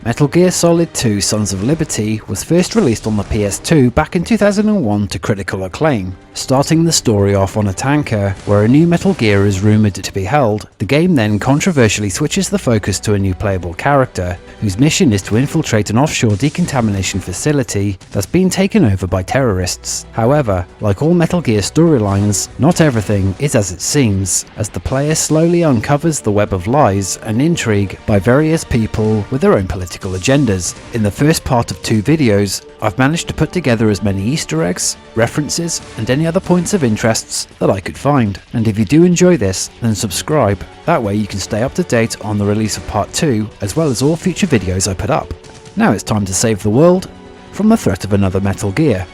Metal Gear Solid 2 Sons of Liberty was first released on the PS2 back in 2001 to critical acclaim. Starting the story off on a tanker, where a new Metal Gear is rumoured to be held, the game then controversially switches the focus to a new playable character, whose mission is to infiltrate an offshore decontamination facility that's been taken over by terrorists. However, like all Metal Gear storylines, not everything is as it seems, as the player slowly uncovers the web of lies and intrigue by various people with their own political agendas. In the first part of 2 videos, I've managed to put together as many Easter eggs, references, and any other points of interests that I could find. And if you do enjoy this, then subscribe, that way you can stay up to date on the release of part 2, as well as all future videos I put up. Now it's time to save the world from the threat of another Metal Gear.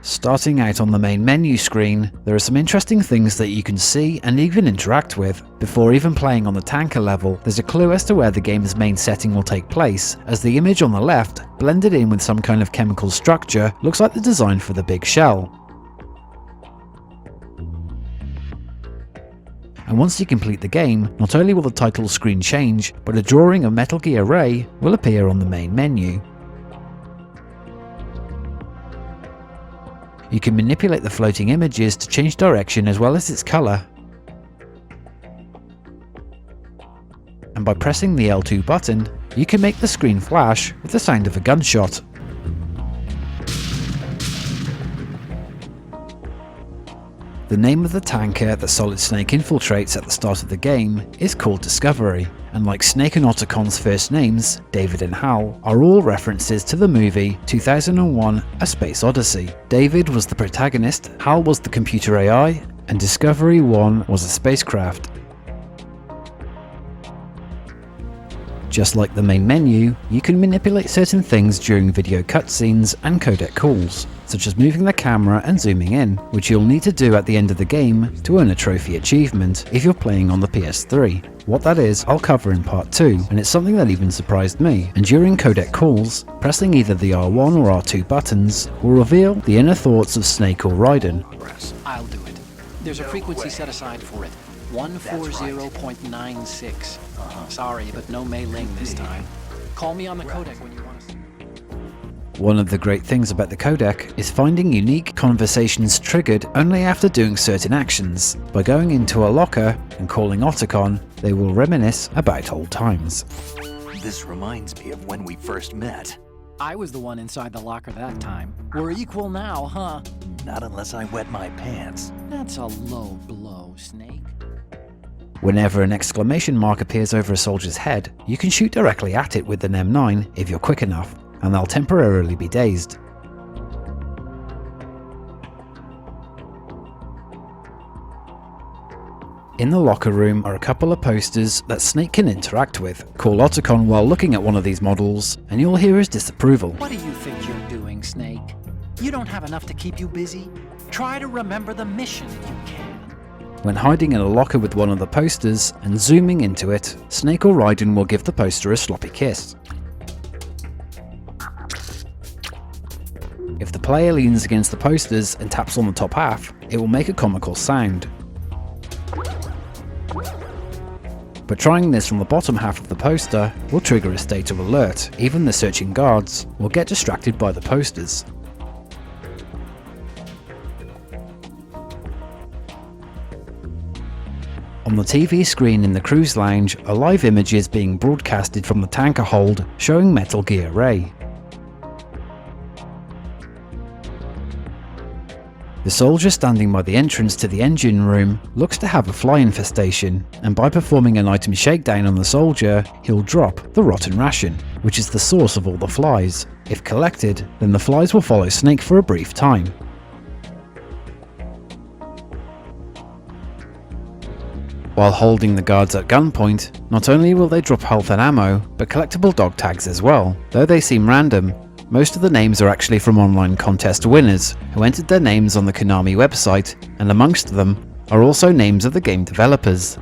Starting out on the main menu screen, there are some interesting things that you can see and even interact with. Before even playing on the tanker level, there's a clue as to where the game's main setting will take place, as the image on the left, blended in with some kind of chemical structure, looks like the design for the big shell. And once you complete the game, not only will the title screen change, but a drawing of Metal Gear Ray will appear on the main menu. You can manipulate the floating images to change direction as well as its colour. And by pressing the L2 button, you can make the screen flash with the sound of a gunshot. The name of the tanker that Solid Snake infiltrates at the start of the game is called Discovery, and like Snake and Otacon's first names, David and Hal, are all references to the movie 2001: A Space Odyssey. David was the protagonist, Hal was the computer AI, and Discovery 1 was a spacecraft. Just like the main menu, you can manipulate certain things during video cutscenes and codec calls, such as moving the camera and zooming in, which you'll need to do at the end of the game to earn a trophy achievement if you're playing on the PS3. What that is, I'll cover in part 2, and it's something that even surprised me. And during codec calls, pressing either the R1 or R2 buttons will reveal the inner thoughts of Snake or Raiden. I'll do it. There's a frequency set aside for it. 140.96. Sorry, but no Mei Ling this time. Call me on the codec when you want to. One of the great things about the codec is finding unique conversations triggered only after doing certain actions. By going into a locker and calling Otacon, they will reminisce about old times. This reminds me of when we first met. I was the one inside the locker that time. We're equal now, huh? Not unless I wet my pants. That's a low blow, Snake. Whenever an exclamation mark appears over a soldier's head, you can shoot directly at it with an M9 if you're quick enough, and they'll temporarily be dazed. In the locker room are a couple of posters that Snake can interact with. Call Otacon while looking at one of these models, and you'll hear his disapproval. What do you think you're doing, Snake? You don't have enough to keep you busy? Try to remember the mission if you can. When hiding in a locker with one of the posters and zooming into it, Snake or Raiden will give the poster a sloppy kiss. If the player leans against the posters and taps on the top half, it will make a comical sound. But trying this from the bottom half of the poster will trigger a state of alert. Even the searching guards will get distracted by the posters. On the TV screen in the cruise lounge are live images being broadcasted from the tanker hold showing Metal Gear Ray. The soldier standing by the entrance to the engine room looks to have a fly infestation, and by performing an item shakedown on the soldier, he'll drop the rotten ration, which is the source of all the flies. If collected, then the flies will follow Snake for a brief time. While holding the guards at gunpoint, not only will they drop health and ammo, but collectible dog tags as well. Though they seem random, most of the names are actually from online contest winners, who entered their names on the Konami website, and amongst them are also names of the game developers.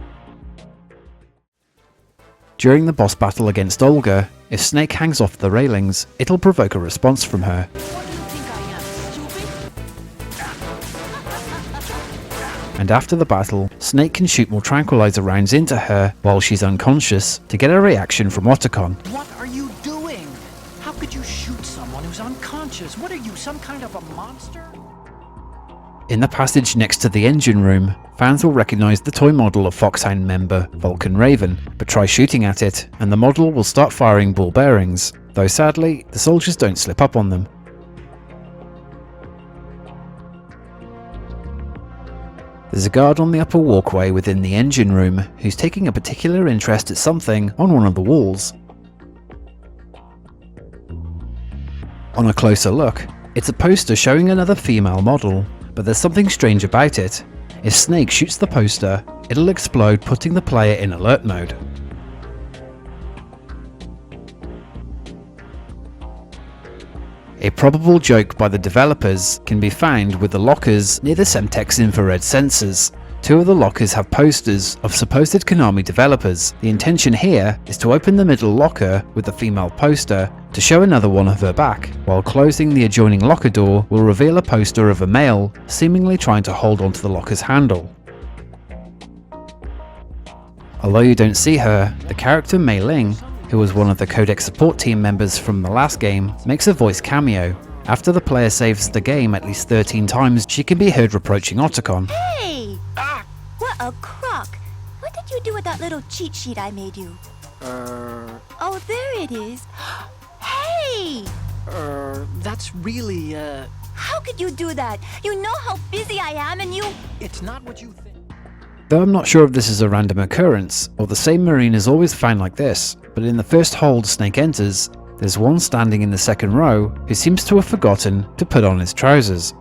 During the boss battle against Olga, if Snake hangs off the railings, it'll provoke a response from her. and after the battle, Snake can shoot more tranquilizer rounds into her while she's unconscious to get a reaction from Otacon. What are you doing? How could you shoot someone who's unconscious? What are you, some kind of a monster? In the passage next to the engine room, fans will recognise the toy model of Foxhound member Vulcan Raven, but try shooting at it and the model will start firing ball bearings, though sadly, the soldiers don't slip up on them. There's a guard on the upper walkway within the engine room who's taking a particular interest at something on one of the walls. On a closer look, it's a poster showing another female model, but there's something strange about it. If Snake shoots the poster, it'll explode, putting the player in alert mode. A probable joke by the developers can be found with the lockers near the Semtex infrared sensors. Two of the lockers have posters of supposed Konami developers. The intention here is to open the middle locker with the female poster to show another one of her back, while closing the adjoining locker door will reveal a poster of a male seemingly trying to hold onto the locker's handle. Although you don't see her, the character Mei Ling, who was one of the Codex support team members from the last game, makes a voice cameo. After the player saves the game at least 13 times, she can be heard reproaching Otacon. Hey! What a crock! What did you do with that little cheat sheet I made you? Oh, there it is. Hey! That's really, How could you do that? You know how busy I am and you... it's not what you think. Though I'm not sure if this is a random occurrence, or the same marine is always found like this, but in the first hold Snake enters, there's one standing in the second row who seems to have forgotten to put on his trousers.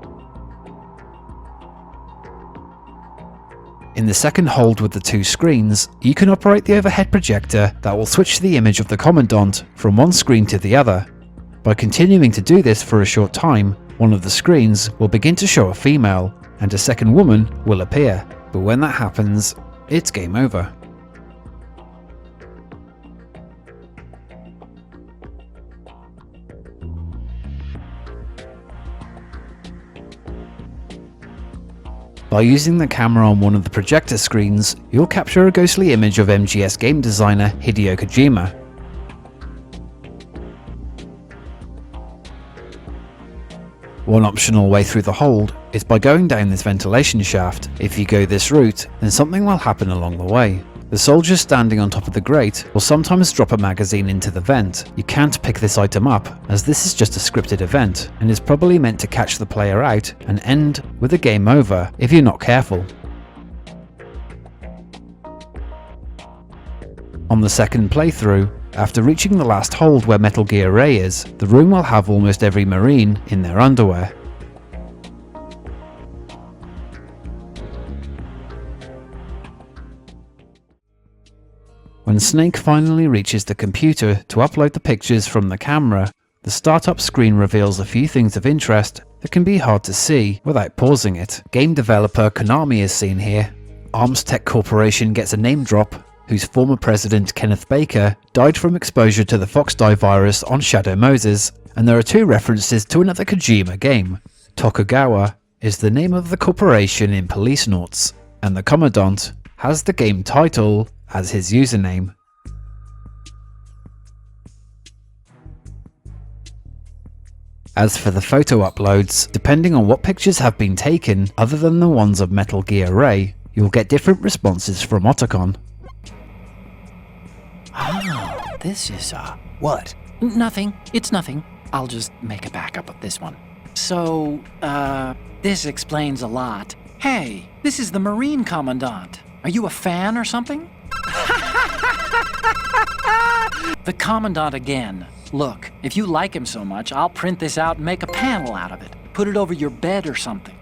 In the second hold with the two screens, you can operate the overhead projector that will switch the image of the Commandant from one screen to the other. By continuing to do this for a short time, one of the screens will begin to show a female, and a second woman will appear. But when that happens, it's game over. By using the camera on one of the projector screens, you'll capture a ghostly image of MGS game designer Hideo Kojima. One optional way through the hold is by going down this ventilation shaft. If you go this route, then something will happen along the way. The soldiers standing on top of the grate will sometimes drop a magazine into the vent. You can't pick this item up, as this is just a scripted event, and is probably meant to catch the player out and end with a game over if you're not careful. On the second playthrough, after reaching the last hold where Metal Gear Ray is, the room will have almost every Marine in their underwear. When Snake finally reaches the computer to upload the pictures from the camera, the startup screen reveals a few things of interest that can be hard to see without pausing it. Game developer Konami is seen here. Arms Tech Corporation gets a name drop, whose former president Kenneth Baker died from exposure to the Foxdie virus on Shadow Moses, and there are two references to another Kojima game. Tokugawa is the name of the corporation in Police Notes, and the Commandant has the game title as his username. As for the photo uploads, depending on what pictures have been taken other than the ones of Metal Gear Ray, you'll get different responses from Otacon. Oh, this is, What? nothing. It's nothing. I'll just make a backup of this one. So, this explains a lot. Hey, this is the Marine Commandant. Are you a fan or something? The Commandant again. Look, if you like him so much, I'll print this out and make a panel out of it. Put it over your bed or something.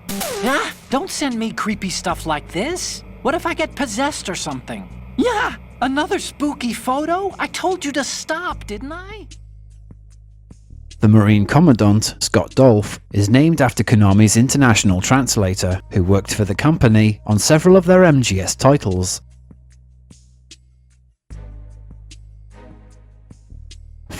Ah, don't send me creepy stuff like this. What if I get possessed or something? Yeah, another spooky photo? I told you to stop, didn't I? The Marine Commandant, Scott Dolph, is named after Konami's international translator, who worked for the company on several of their MGS titles.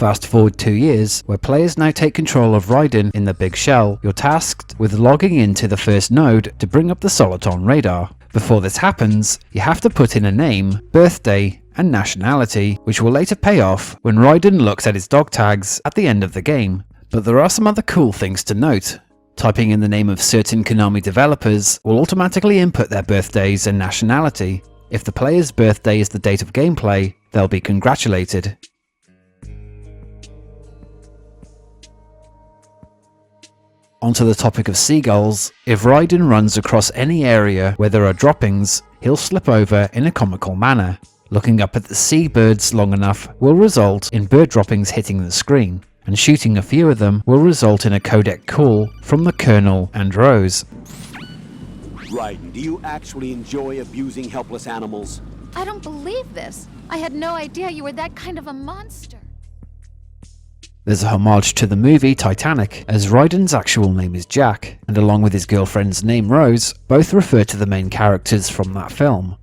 Fast forward 2 years, where players now take control of Raiden in the Big Shell. You're tasked with logging into the first node to bring up the Soliton radar. Before this happens, you have to put in a name, birthday, and nationality, which will later pay off when Raiden looks at his dog tags at the end of the game. But there are some other cool things to note. Typing in the name of certain Konami developers will automatically input their birthdays and nationality. If the player's birthday is the date of gameplay, they'll be congratulated. Onto the topic of seagulls, if Raiden runs across any area where there are droppings, he'll slip over in a comical manner. Looking up at the seabirds long enough will result in bird droppings hitting the screen, and shooting a few of them will result in a codec call from the Colonel and Rose. Raiden, do you actually enjoy abusing helpless animals? I don't believe this. I had no idea you were that kind of a monster. There's a homage to the movie Titanic, as Raiden's actual name is Jack, and along with his girlfriend's name Rose, both refer to the main characters from that film.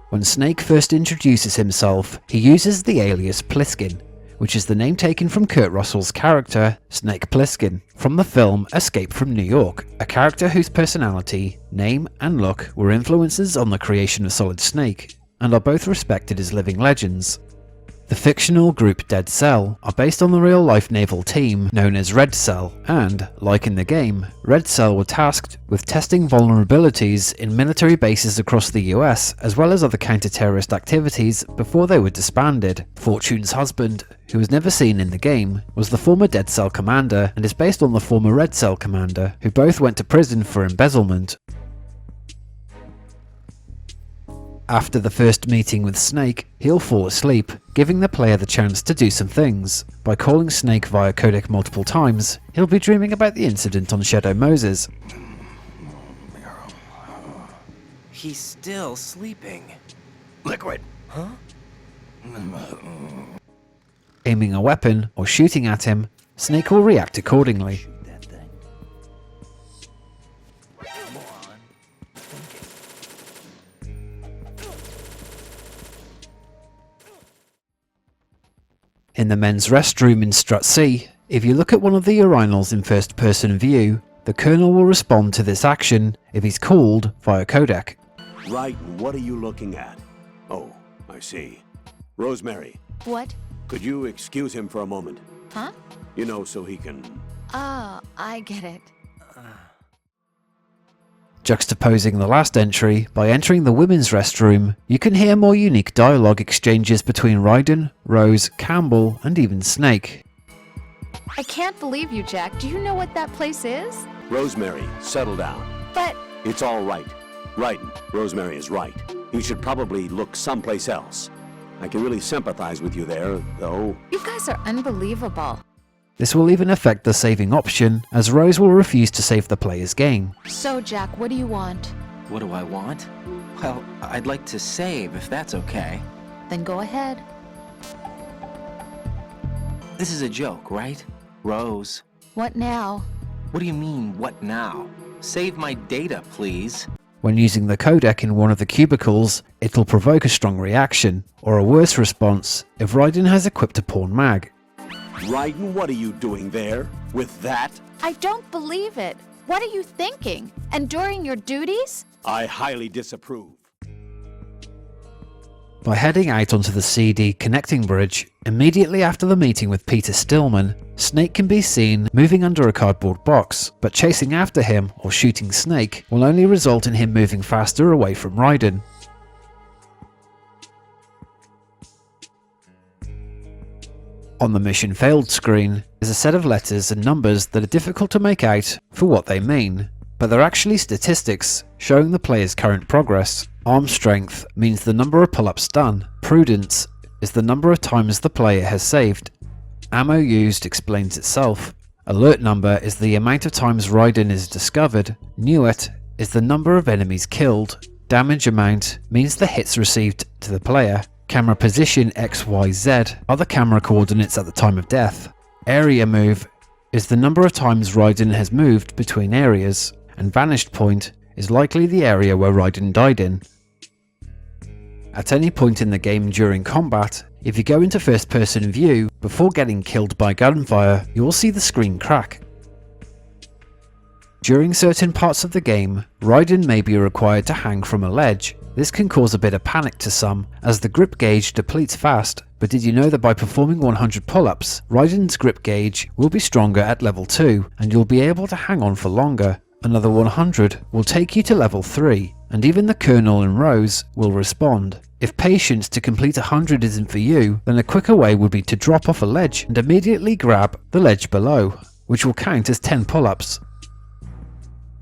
When Snake first introduces himself, he uses the alias Pliskin, which is the name taken from Kurt Russell's character, Snake Plissken, from the film Escape from New York, a character whose personality, name, and look were influences on the creation of Solid Snake, and are both respected as living legends. The fictional group Dead Cell are based on the real-life naval team known as Red Cell, and, like in the game, Red Cell were tasked with testing vulnerabilities in military bases across the US, as well as other counter-terrorist activities before they were disbanded. Fortune's husband, who was never seen in the game, was the former Dead Cell commander and is based on the former Red Cell commander, who both went to prison for embezzlement. After the first meeting with Snake, he'll fall asleep, giving the player the chance to do some things. By calling Snake via codec multiple times, he'll be dreaming about the incident on Shadow Moses. He's still sleeping. Liquid. Huh? Aiming a weapon or shooting at him, Snake will react accordingly. In the men's restroom in Strut C, if you look at one of the urinals in first-person view, the Colonel will respond to this action if he's called via codec. Right, what are you looking at? Oh, I see. Rosemary, What? could you excuse him for a moment? Huh? You know, so he can... Ah, I get it. Juxtaposing the last entry, by entering the women's restroom, you can hear more unique dialogue exchanges between Raiden, Rose, Campbell, and even Snake. I can't believe you, Jack. Do you know what that place is? Rosemary, settle down. But It's all right. Raiden, Rosemary is right. You should probably look someplace else. I can really sympathize with you there, though. you guys are unbelievable. This will even affect the saving option, as Rose will refuse to save the player's game. So, Jack, what do you want? What do I want? Well, I'd like to save, if that's okay. Then go ahead. This is a joke, right? Rose. What now? What do you mean, what now? Save my data, please. When using the codec in one of the cubicles, it'll provoke a strong reaction, or a worse response, if Raiden has equipped a pawn mag. Raiden, what are you doing there? With that? I don't believe it. What are you thinking? Enduring your duties? I highly disapprove. By heading out onto the CD connecting bridge, immediately after the meeting with Peter Stillman, Snake can be seen moving under a cardboard box, but chasing after him or shooting Snake will only result in him moving faster away from Raiden. On the mission failed screen is a set of letters and numbers that are difficult to make out for what they mean, but they're actually statistics showing the player's current progress. Arm strength means the number of pull-ups done. Prudence is the number of times the player has saved. Ammo used explains itself. Alert number is the amount of times Raiden is discovered. Nuet is the number of enemies killed. Damage amount means the hits received to the player. Camera position XYZ are the camera coordinates at the time of death. Area move is the number of times Raiden has moved between areas, and vanished point is likely the area where Raiden died in. At any point in the game during combat, if you go into first person view before getting killed by gunfire, you will see the screen crack. During certain parts of the game, Raiden may be required to hang from a ledge. This can cause a bit of panic to some, as the grip gauge depletes fast, but did you know that by performing 100 pull-ups, Raiden's grip gauge will be stronger at level 2, and you'll be able to hang on for longer. Another 100 will take you to level 3, and even the Colonel and Rose will respond. If patience to complete 100 isn't for you, then a quicker way would be to drop off a ledge and immediately grab the ledge below, which will count as 10 pull-ups.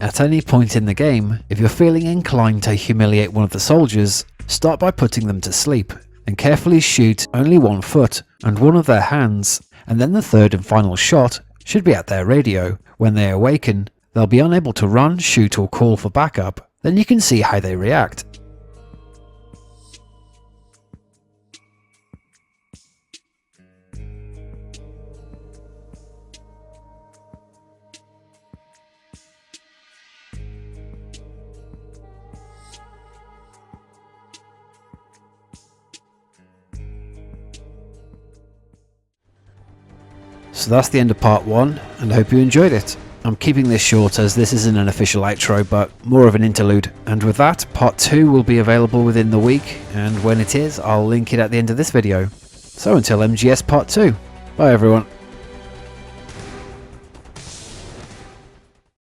At any point in the game, if you're feeling inclined to humiliate one of the soldiers, start by putting them to sleep, and carefully shoot only one foot and one of their hands, and then the third and final shot should be at their radio. When they awaken, they'll be unable to run, shoot or call for backup. Then you can see how they react. So that's the end of part 1, and I hope you enjoyed it. I'm keeping this short as this isn't an official outro, but more of an interlude. And with that, part 2 will be available within the week, and when it is, I'll link it at the end of this video. So until MGS part 2, bye everyone.